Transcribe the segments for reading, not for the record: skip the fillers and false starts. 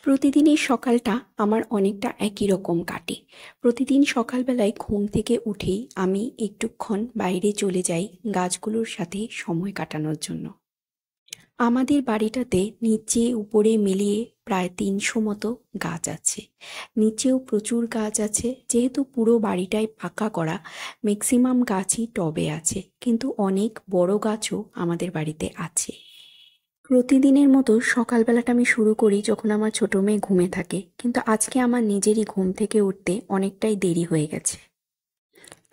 প্রতিদিনের সকালটা আমার অনেকটা একই রকম কাটে। প্রতিদিন সকালবেলায় ঘুম থেকে উঠেই আমি একটুক্ষণ বাইরে চলে যাই গাছগুলোর সাথে সময় কাটানোর জন্য। আমাদের বাড়িটাতে নিচে উপরে মিলিয়ে প্রায় ৩০০ মতো গাছ আছে। নিচেও প্রচুর গাছ আছে। যেহেতু পুরো বাড়িটাই পাকা করা, ম্যাক্সিমাম গাছই টবে আছে, কিন্তু অনেক বড় গাছও আমাদের বাড়িতে আছে। প্রতিদিনের মতো সকালবেলাটা আমি শুরু করি যখন আমার ছোট মেয়ে ঘুমে থাকে, কিন্তু আজকে আমার নিজেরই ঘুম থেকে উঠতে অনেকটাই দেরি হয়ে গেছে।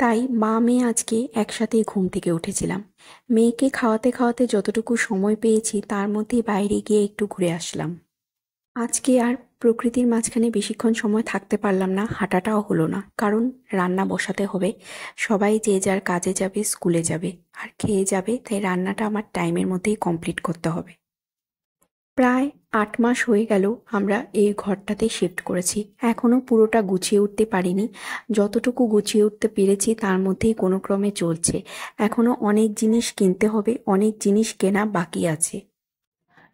তাই মা মেয়ে আজকে একসাথেই ঘুম থেকে উঠেছিলাম। মেয়েকে খাওয়াতে খাওয়াতে যতটুকু সময় পেয়েছি তার মধ্যে বাইরে গিয়ে একটু ঘুরে আসলাম। আজকে আর প্রকৃতির মাঝখানে বেশিক্ষণ সময় থাকতে পারলাম না, হাঁটাটাও হলো না, কারণ রান্না বসাতে হবে। সবাই যে যার কাজে যাবে, স্কুলে যাবে আর খেয়ে যাবে, তাই রান্নাটা আমার টাইমের মধ্যেই কমপ্লিট করতে হবে। প্রায় ৮ মাস হয়ে গেল আমরা এই ঘরটাতে শিফট করেছি। এখনো পুরোটা গুছিয়ে উঠতে পারিনি। যতটুকু গুছিয়ে উঠতে পেরেছি তার মধ্যেই কোনো ক্রমে চলছে। এখনো অনেক জিনিস কিনতে হবে, অনেক জিনিস কেনা বাকি আছে।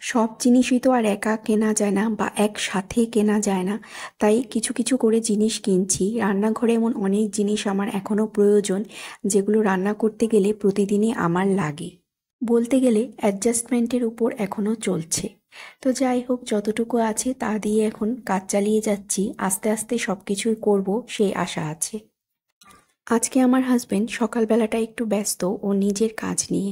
সব জিনিসই তো আর একা কেনা যায় না বা একসাথে কেনা যায় না, তাই কিছু কিছু করে জিনিস কিনছি। রান্নাঘরে এমন অনেক জিনিস আমার এখনো প্রয়োজন, যেগুলো রান্না করতে গেলে প্রতিদিনই আমার লাগে। বলতে গেলে অ্যাডজাস্টমেন্টের উপর এখনও চলছে। তো যাই হোক, যতটুকু আছে তা দিয়ে এখন কাজ চালিয়ে যাচ্ছি। আস্তে আস্তে সব কিছুই করবো সেই আশা আছে। আজকে আমার হাজবেন্ড সকালবেলাটা একটু ব্যস্ত ও নিজের কাজ নিয়ে,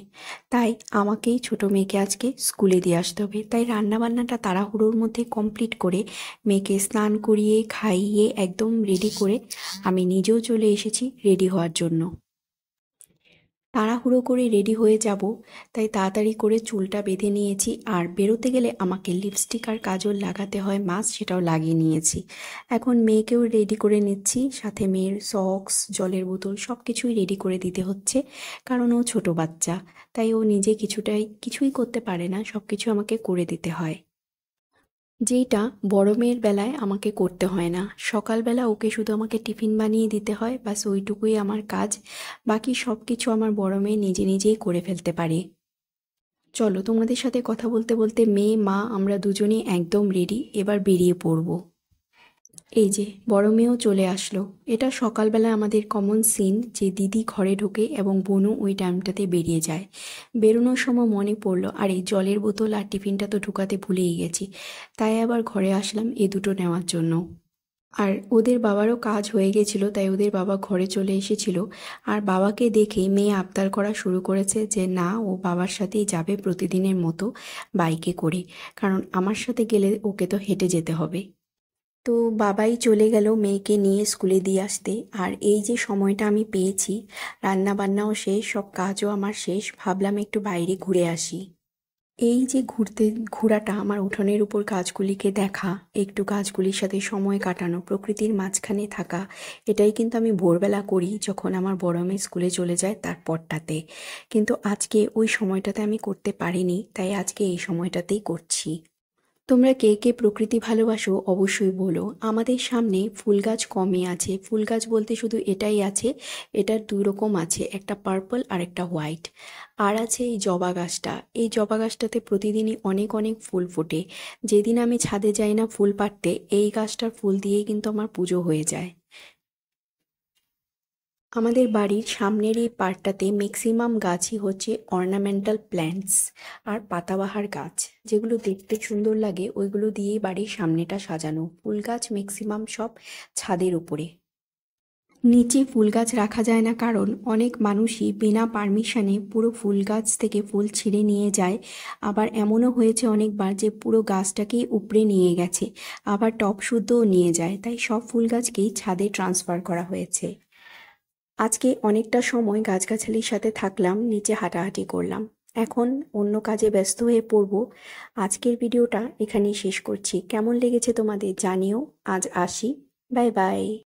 তাই আমাকেই ছোট মেয়েকে আজকে স্কুলে দিয়ে আসতে হবে। তাই রান্নাবান্নাটা তাড়াহুড়োর মধ্যে কমপ্লিট করে মেয়েকে স্নান করিয়ে খাইয়ে একদম রেডি করে আমি নিজেও চলে এসেছি রেডি হওয়ার জন্য। তাড়াহুড়ো করে রেডি হয়ে যাব, তাই তাড়াতাড়ি করে চুলটা বেঁধে নিয়েছি। আর বেরোতে গেলে আমাকে লিপস্টিক আর কাজল লাগাতে হয় মাস্ট, সেটাও লাগিয়ে নিয়েছি। এখন মেয়েকেও রেডি করে নিচ্ছি, সাথে মেয়ের সক্স, জলের বোতল সব কিছুই রেডি করে দিতে হচ্ছে, কারণ ও ছোট বাচ্চা। তাই ও নিজে কিছুই করতে পারে না, সব কিছু আমাকে করে দিতে হয়, যেইটা বড় মেয়ের বেলায় আমাকে করতে হয় না। সকালবেলা ওকে শুধু আমাকে টিফিন বানিয়ে দিতে হয়, ব্যাস ওইটুকুই আমার কাজ। বাকি সব কিছু আমার বড় মেয়ে নিজে নিজেই করে ফেলতে পারে। চলো, তোমাদের সাথে কথা বলতে বলতে মেয়ে মা আমরা দুজনেই একদম রেডি, এবার বেরিয়ে পড়বো। এই যে বড় মেয়েও চলে আসলো। এটা সকালবেলা আমাদের কমন সিন যে দিদি ঘরে ঢোকে এবং বনু ওই টাইমটাতে বেরিয়ে যায়। বেরোনোর সময় মনে পড়লো, আরে জলের বোতল আর টিফিনটা তো ঢুকাতে ভুলেই গেছি। তাই আবার ঘরে আসলাম এ দুটো নেওয়ার জন্য। আর ওদের বাবারও কাজ হয়ে গেছিলো, তাই ওদের বাবা ঘরে চলে এসেছিল। আর বাবাকে দেখেই মেয়ে আবদার করা শুরু করেছে যে না, ও বাবার সাথেই যাবে প্রতিদিনের মতো বাইকে করে, কারণ আমার সাথে গেলে ওকে তো হেঁটে যেতে হবে। তো বাবাই চলে গেল মেয়েকে নিয়ে স্কুলে দিয়ে আসতে। আর এই যে সময়টা আমি পেয়েছি, রান্না বান্নাও শেষ, সব কাজও আমার শেষ, ভাবলাম একটু বাইরে ঘুরে আসি। এই যে ঘোরাটা, আমার উঠোনের উপর গাছগুলিকে দেখা, একটু গাছগুলির সাথে সময় কাটানো, প্রকৃতির মাঝখানে থাকা, এটাই কিন্তু আমি ভোরবেলা করি যখন আমার বড় মেয়ে স্কুলে চলে যায় তারপরটাতে। কিন্তু আজকে ওই সময়টাতে আমি করতে পারিনি, তাই আজকে এই সময়টাতেই করছি। তোমরা কে কে প্রকৃতি ভালোবাসো অবশ্যই বলো। আমাদের সামনে ফুল গাছ কমই আছে। ফুল গাছ বলতে শুধু এটাই আছে, এটার দুই রকম আছে, একটা পার্পল আর একটা হোয়াইট। আর আছে এই জবা গাছটা। এই জবা গাছটাতে প্রতিদিনই অনেক অনেক ফুল ফোটে। যেদিন আমি ছাদে যাই না ফুল পাড়তে, এই গাছটার ফুল দিয়েই কিন্তু আমার পুজো হয়ে যায়। আমাদের বাড়ির সামনের এই পার্টটাতে ম্যাক্সিমাম গাছই হচ্ছে অর্নামেন্টাল প্ল্যান্টস আর পাতাবাহার গাছ, যেগুলো দেখতে সুন্দর লাগে, ওইগুলো দিয়েই বাড়ির সামনেটা সাজানো। ফুল গাছ ম্যাক্সিমাম সব ছাদের উপরে। নিচে ফুল গাছ রাখা যায় না, কারণ অনেক মানুষই বিনা পারমিশনে পুরো ফুল গাছ থেকে ফুল ছিঁড়ে নিয়ে যায়। আবার এমনও হয়েছে অনেকবার যে পুরো গাছটাকেই উপড়ে নিয়ে গেছে, আবার টব শুদ্ধও নিয়ে যায়। তাই সব ফুল গাছকেই ছাদে ট্রান্সফার করা হয়েছে। আজকে অনেকটা সময় গাছগাছালির সাথে থাকলাম, নিচে হাঁটাহাঁটি করলাম। এখন অন্য কাজে ব্যস্ত হয়ে পড়ব। আজকের ভিডিওটা এখানেই শেষ করছি। কেমন লেগেছে তোমাদের জানিও। আজ আসি, বাই বাই।